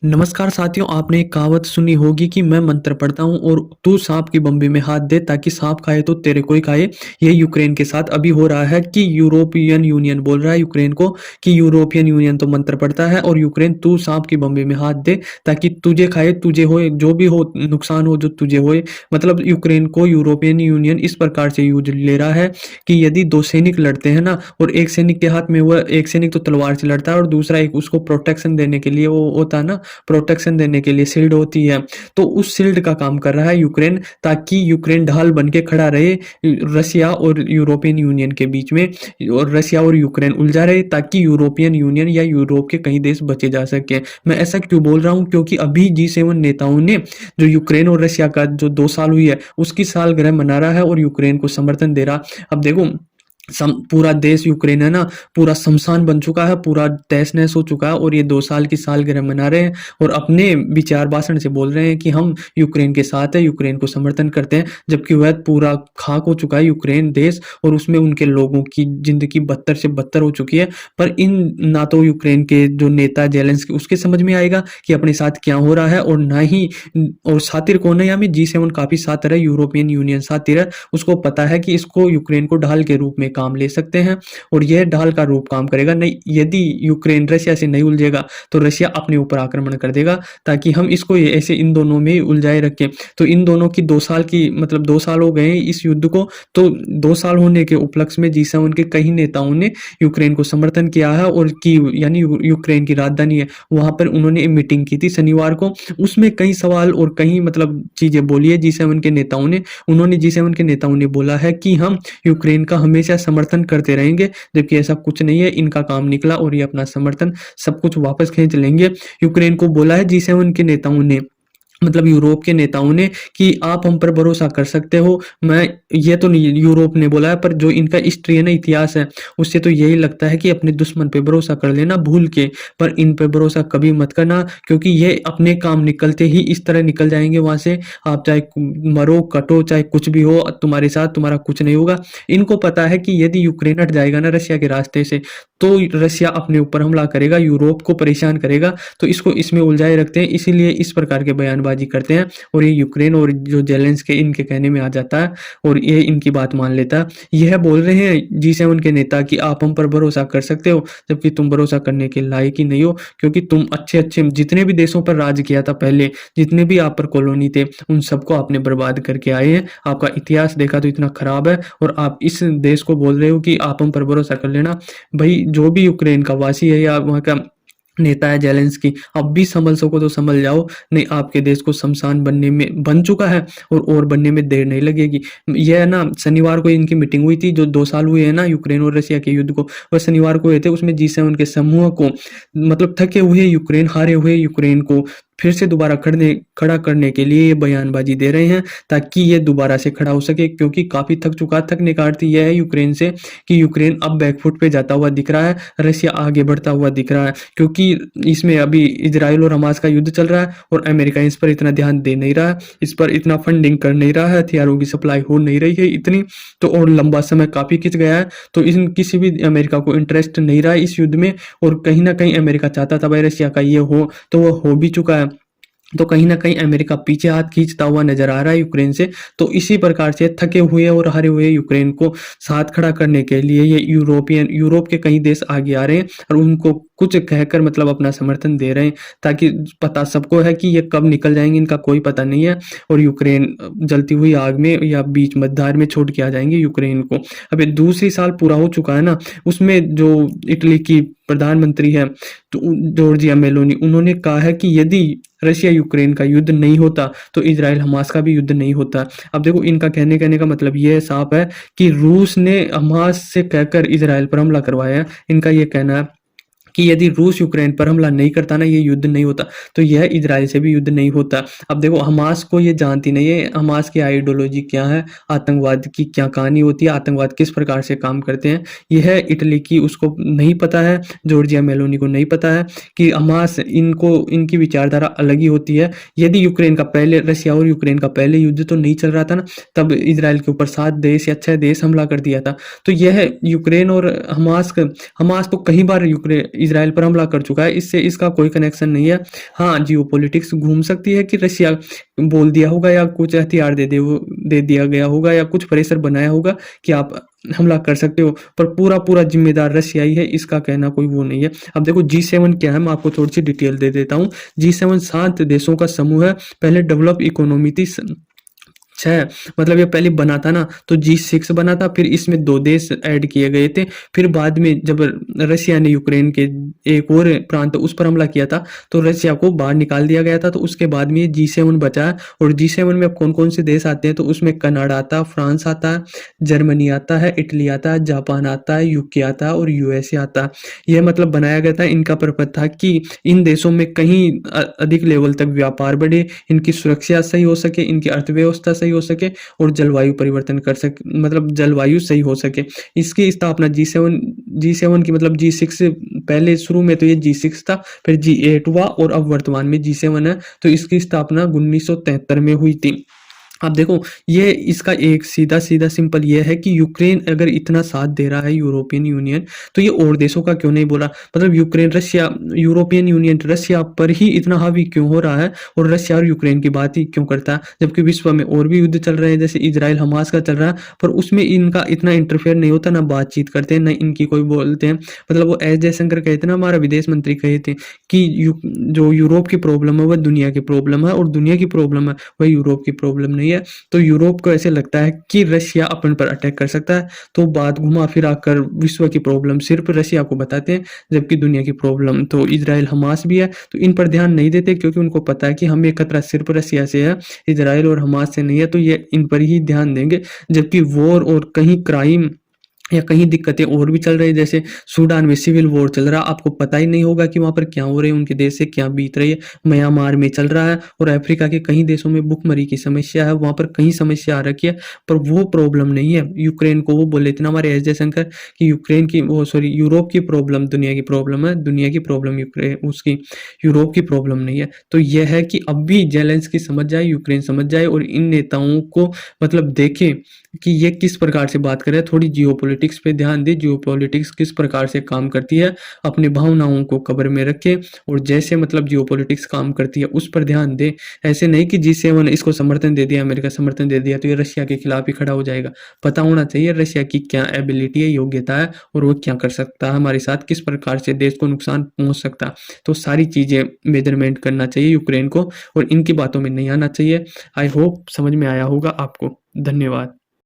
नमस्कार साथियों, आपने एक कहावत सुनी होगी कि मैं मंत्र पढ़ता हूँ और तू सांप की बम्बी में हाथ दे ताकि सांप खाए तो तेरे को ही खाए। ये यूक्रेन के साथ अभी हो रहा है कि यूरोपियन यूनियन बोल रहा है यूक्रेन को कि यूरोपियन यूनियन तो मंत्र पढ़ता है और यूक्रेन तू सांप की बम्बी में हाथ दे ताकि तुझे खाए, तुझे होए जो भी हो, नुकसान हो जो तुझे होए। मतलब यूक्रेन को यूरोपियन यूनियन इस प्रकार से यूज ले रहा है कि यदि दो सैनिक लड़ते हैं ना और एक सैनिक के हाथ में, वह एक सैनिक तो तलवार से लड़ता है और दूसरा एक उसको प्रोटेक्शन देने के लिए वो होता है ना, प्रोटेक्शन देने के लिए शील्ड होती है, तो उस शील्ड का काम कर रहा है यूक्रेन, ताकि यूक्रेन ढाल बन के खड़ा रहे रसिया और यूरोपियन यूनियन के बीच में, और रसिया और यूक्रेन उलझा रहे ताकि यूरोपियन यूनियन या यूरोप के कई देश बचे जा सके। मैं ऐसा क्यों बोल रहा हूँ, क्योंकि अभी G7 नेताओं ने जो यूक्रेन और रसिया का जो 2 साल हुई है उसकी सालगिरह मना रहा है और यूक्रेन को समर्थन दे रहा। अब देखो, पूरा देश यूक्रेन है ना, पूरा शमशान बन चुका है, पूरा तहस नहस हो चुका है और ये 2 साल की सालगिरह मना रहे हैं और अपने विचार भाषण से बोल रहे हैं कि हम यूक्रेन के साथ है, यूक्रेन को समर्थन करते हैं, जबकि वह पूरा खाक हो चुका है यूक्रेन देश और उसमें उनके लोगों की जिंदगी बदतर से बदतर हो चुकी है। पर इन ना तो यूक्रेन के जो नेता जेलेंस्की उसके समझ में आएगा कि अपने साथ क्या हो रहा है, और ना ही, और सातिर कौन है यहाँ में, G7 काफी सातिर है, यूरोपियन यूनियन सातिर है, उसको पता है कि इसको यूक्रेन को ढाल के रूप में काम ले सकते हैं और यह ढाल का रूप काम करेगा नहीं। यदि यूक्रेन रशिया से नहीं उलझेगा तो रशिया अपने ऊपर आक्रमण कर देगा, ताकि हम इसको ऐसे इन दोनों में उलझाए रखें। तो इन दोनों की 2 साल की, मतलब 2 साल हो गए हैं इस युद्ध को, तो 2 साल होने के उपलक्ष्य में G7 के कई नेताओं ने यूक्रेन को समर्थन किया है और की यानी यूक्रेन की राजधानी है वहां पर उन्होंने मीटिंग की थी शनिवार को। उसमें कई सवाल और कई मतलब चीजें बोली है G7 के नेताओं ने। उन्होंने G7 के नेताओं ने बोला है कि हम यूक्रेन का हमेशा समर्थन करते रहेंगे, जबकि ऐसा कुछ नहीं है, इनका काम निकला और ये अपना समर्थन सब कुछ वापस खींच लेंगे। यूक्रेन को बोला है G7 के नेताओं ने, मतलब यूरोप के नेताओं ने, कि आप हम पर भरोसा कर सकते हो। मैं, ये तो नहीं यूरोप ने बोला है, पर जो इनका हिस्ट्री है ना, इतिहास है, उससे तो यही लगता है कि अपने दुश्मन पे भरोसा कर लेना भूल के, पर इन पे भरोसा कभी मत करना, क्योंकि ये अपने काम निकलते ही इस तरह निकल जाएंगे वहां से। आप चाहे मरो कटो चाहे कुछ भी हो, तुम्हारे साथ तुम्हारा कुछ नहीं होगा। इनको पता है कि यदि यूक्रेन हट जाएगा ना रशिया के रास्ते से, तो रशिया अपने ऊपर हमला करेगा, यूरोप को परेशान करेगा, तो इसको इसमें उलझाए रखते हैं, इसीलिए इस प्रकार के बयानबाजी करते हैं और ये यूक्रेन और जो जेलेंस्की इनके कहने में आ जाता है और ये इनकी बात मान लेता है। यह बोल रहे हैं G7 के नेता कि आप हम पर भरोसा कर सकते हो, जबकि तुम भरोसा करने के लायक ही नहीं हो, क्योंकि तुम अच्छे अच्छे जितने भी देशों पर राज किया था पहले, जितने भी आप पर कॉलोनी थे, उन सबको आपने बर्बाद करके आए हैं। आपका इतिहास देखा तो इतना खराब है और आप इस देश को बोल रहे हो कि आप हम पर भरोसा कर लेना। भाई, जो भी यूक्रेन का वासी है या वहाँ का नेता है जेलेंस्की, अब भी संभल सको तो संभल जाओ, नहीं आपके देश को शमशान बनने में बन चुका है और बनने में देर नहीं लगेगी। यह है ना, शनिवार को इनकी मीटिंग हुई थी, जो 2 साल हुए हैं ना यूक्रेन और रशिया के युद्ध को, वह शनिवार को हुए थे। उसमें G7 के समूह को, मतलब थके हुए यूक्रेन, हारे हुए यूक्रेन को फिर से दोबारा खड़ा करने के लिए ये बयानबाजी दे रहे हैं, ताकि ये दोबारा से खड़ा हो सके, क्योंकि काफी थक चुका। थकने का अर्थ यह है यूक्रेन से कि यूक्रेन अब बैकफुट पे जाता हुआ दिख रहा है, रशिया आगे बढ़ता हुआ दिख रहा है, क्योंकि इसमें अभी इजराइल और हमास का युद्ध चल रहा है और अमेरिका इस पर इतना ध्यान दे नहीं रहा है, इस पर इतना फंडिंग कर नहीं रहा है, हथियारों की सप्लाई हो नहीं रही है इतनी, तो और लंबा समय काफी खिंच गया है, तो इन किसी भी अमेरिका को इंटरेस्ट नहीं रहा है इस युद्ध में। और कहीं ना कहीं अमेरिका चाहता था भाई रशिया का ये हो, तो वो हो भी चुका है, तो कहीं ना कहीं अमेरिका पीछे हाथ खींचता हुआ नजर आ रहा है यूक्रेन से। तो इसी प्रकार से थके हुए और हारे हुए यूक्रेन को साथ खड़ा करने के लिए ये यूरोप के कई देश आगे आ रहे हैं और उनको कुछ कहकर मतलब अपना समर्थन दे रहे हैं, ताकि पता सबको है कि ये कब निकल जाएंगे इनका कोई पता नहीं है और यूक्रेन जलती हुई आग में या बीच मझधार में छोड़ के आ जाएंगे यूक्रेन को। अब ये दूसरी साल पूरा हो चुका है ना, उसमें जो इटली की प्रधानमंत्री है, तो जॉर्जिया मेलोनी, उन्होंने कहा है कि यदि रशिया यूक्रेन का युद्ध नहीं होता तो इजराइल हमास का भी युद्ध नहीं होता। अब देखो, इनका कहने का मतलब यह साफ है कि रूस ने हमास से कहकर इजराइल पर हमला करवाया है। इनका यह कहना है कि यदि रूस यूक्रेन पर हमला नहीं करता ना, ये युद्ध नहीं होता, तो यह इजराइल से भी युद्ध नहीं होता। अब देखो, हमास को ये जानती नहीं है, हमास की आइडियोलॉजी क्या है, आतंकवाद की क्या कहानी होती है, आतंकवाद किस प्रकार से काम करते हैं, यह इटली की उसको नहीं पता है, जॉर्जिया मेलोनी को नहीं पता है कि हमास, इनको इनकी विचारधारा अलग ही होती है। यदि यूक्रेन का पहले, रशिया और यूक्रेन का पहले युद्ध तो नहीं चल रहा था ना, तब इजराइल के ऊपर 7 देश या 6 देश हमला कर दिया था। तो यह यूक्रेन और हमास को कई बार यूक्रेन इजराइल पर हमला कर चुका है, इससे इसका कोई कनेक्शन नहीं है। हाँ, जियोपॉलिटिक्स घूम सकती है कि रशिया बोल दिया होगा या कुछ हथियार दे दिया गया होगा या कुछ प्रेशर बनाया होगा कि आप हमला कर सकते हो, पर पूरा पूरा जिम्मेदार रशिया ही है, इसका कहना कोई वो नहीं है। अब देखो G7 क्या है, मैं आपको थोड़ी सी डिटेल दे देता हूँ। G7 7 देशों का समूह है। पहले डेवलप इकोनॉमी थी, छः, मतलब ये पहले बना था ना तो G6 बना था, फिर इसमें 2 देश ऐड किए गए थे। फिर बाद में जब रशिया ने यूक्रेन के एक और प्रांत उस पर हमला किया था तो रशिया को बाहर निकाल दिया गया था, तो उसके बाद में ये G7 बचा है। और G7 में अब कौन कौन से देश आते हैं, तो उसमें कनाडा आता है, फ्रांस आता है, जर्मनी आता है, इटली आता है, जापान आता है, यूके आता है और यूएसए आता है। यह मतलब बनाया गया था, इनका पर्पज था कि इन देशों में कहीं अधिक लेवल तक व्यापार बढ़े, इनकी सुरक्षा सही हो सके, इनकी अर्थव्यवस्था सही हो सके और जलवायु परिवर्तन कर सके, मतलब जलवायु सही हो सके। इसकी स्थापना G7 की मतलब G6 से पहले शुरू में तो ये G6 था, फिर G8 हुआ और अब वर्तमान में G7 है। तो इसकी स्थापना 1973 में हुई थी। अब देखो, ये इसका एक सीधा सीधा सिंपल ये है कि यूक्रेन अगर इतना साथ दे रहा है यूरोपियन यूनियन, तो ये और देशों का क्यों नहीं बोला। मतलब Ukraine Russia European union Russia पर ही इतना हावी क्यों हो रहा है और रशिया और यूक्रेन की बात ही क्यों करता है, जबकि विश्व में और भी युद्ध चल रहे हैं, जैसे इजराइल हमास का चल रहा है, पर उसमें इनका इतना इंटरफेयर नहीं होता, ना बातचीत करते हैं, ना इनकी कोई बोलते हैं। मतलब वो एस जयशंकर कहे थे ना, हमारा विदेश मंत्री कहे थे कि जो यूरोप की प्रॉब्लम है वह दुनिया की प्रॉब्लम है और दुनिया की प्रॉब्लम है वह यूरोप की प्रॉब्लम नहीं है। तो यूरोप को ऐसे लगता है कि रशिया अपन पर अटैक कर सकता है, तो बात घुमा फिरा कर विश्व की प्रॉब्लम सिर्फ रशिया को बताते हैं, जबकि दुनिया की प्रॉब्लम तो इजराइल हमास भी है। तो इन पर ध्यान नहीं देते क्योंकि उनको पता है कि हमें खतरा सिर्फ रशिया से है, इजराइल और हमास से नहीं है, तो ये इन पर ही ध्यान देंगे। जबकि वॉर और कहीं क्राइम या कहीं दिक्कतें और भी चल रही है, जैसे सूडान में सिविल वॉर चल रहा है, आपको पता ही नहीं होगा कि वहाँ पर क्या हो रही है, उनके देश से क्या बीत रही है। म्यांमार में चल रहा है और अफ्रीका के कई देशों में भुखमरी की समस्या है, वहाँ पर कहीं समस्या आ रखी है, पर वो प्रॉब्लम नहीं है यूक्रेन को। वो बोले थे ना हमारे एस जयशंकर कि यूक्रेन की वो सॉरी यूरोप की प्रॉब्लम दुनिया की प्रॉब्लम है, दुनिया की प्रॉब्लम यूक्रेन उसकी यूरोप की प्रॉब्लम नहीं है। तो यह है कि अब भी जेलेंस्की समझ जाए, यूक्रेन समझ जाए और इन नेताओं को मतलब देखें कि ये किस प्रकार से बात कर रहे हैं, थोड़ी जियोपॉलिटिक्स पे ध्यान दे, जियोपॉलिटिक्स किस प्रकार से काम करती है, अपनी भावनाओं को कब्र में रखे और जैसे मतलब जियोपॉलिटिक्स काम करती है उस पर ध्यान दे। ऐसे नहीं कि G7 इसको समर्थन दे दिया, अमेरिका समर्थन दे दिया तो ये रशिया के खिलाफ ही खड़ा हो जाएगा। पता होना चाहिए रशिया की क्या एबिलिटी है, योग्यता है और वो क्या कर सकता है हमारे साथ, किस प्रकार से देश को नुकसान पहुंच सकता है। तो सारी चीजें मेजरमेंट करना चाहिए यूक्रेन को और इनकी बातों में नहीं आना चाहिए। आई होप समझ में आया होगा आपको। धन्यवाद।